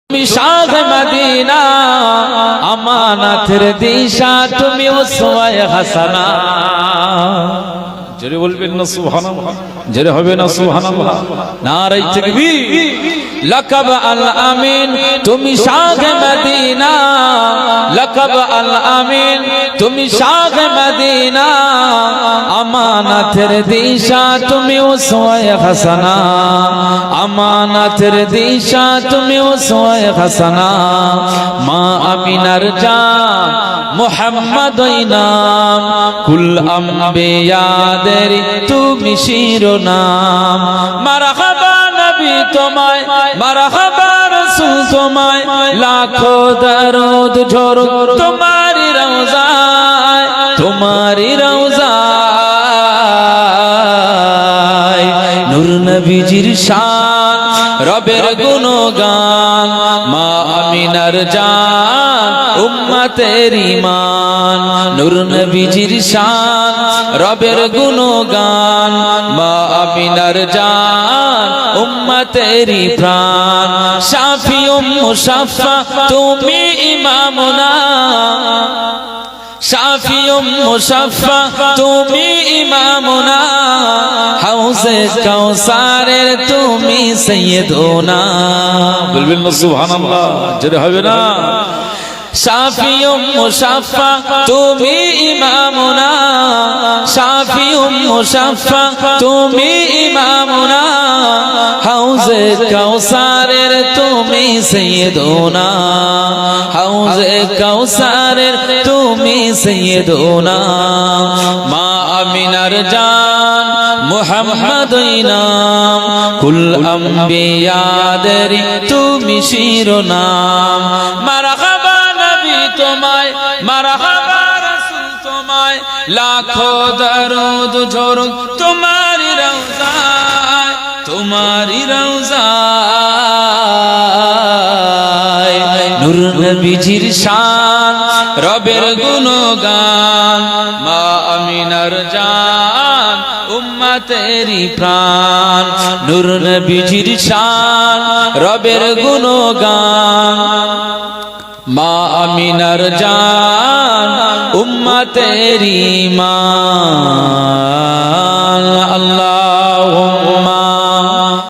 তুমি শাহ মদিনা আমানাতের দিশা তুমি উসওয়ায়ে হাসানা জোরে বলবেন না সুবহানাল্লাহ জোরে হবে না সুবহানাল্লাহ নারে তাকবীর লাকাব আল আমিন তুমি শাহ মদিনা লাকাব আল আমিন তুমি শাহ মদিনা আমানাতের দিশা তুমি উসওয়ায়ে হাসানা আমানাতের দিশা তুমি উসওয়ায়ে হাসানা মা আমিনার জান মুহাম্মদ নাম কুল আম্বিয়াদের তুমি শিরোনাম মারহাবা নবী তোমায় মারহাবা রাসূল তোমায় লাখো দরুদ ঝরুক তোমারি রওজায় তোমারি রওজায় নূর নবীজির শান রবের গুণগান মা আমিনার জান উম্মতের ঈমান নূর নবীজির শান রবের গুণগান মা আমিনার জান উম্মতের প্রাণ শাফি মুশাফা তুমি ইমামুনা শাফি মুশাফা তুমি ইমামুনা হাউজে কাউসারের তুমি সাইয়্যিদুনা বলবেন না সুবহানাল্লাহ জোরে হবে না শাফি মুশাফা তুমি ইমামুনা শাফি মুশাফা তুমি ইমামুনা হাউজে কাউসারের তুমি সাইয়্যিদুনা হাউজে কাউসারের তুমি সাইয়্যিদুনা মা আমিনার জান মুহাম্মদ নাম কুল আম্বিয়াদের তুমি শিরোনাম মারহাবা নবী তোমায় মারহাবা রাসূল তোমায় লাখো দরুদ ঝরুক তোমারি রওজায় তোমারি রওজায় নূর নবীজির শান রবের গুণগান মা আমিনার জান উম্মতের প্রাণ নূর নবীজির শান রবের গুণগান মা আমিনার জান উম্মতের ঈমান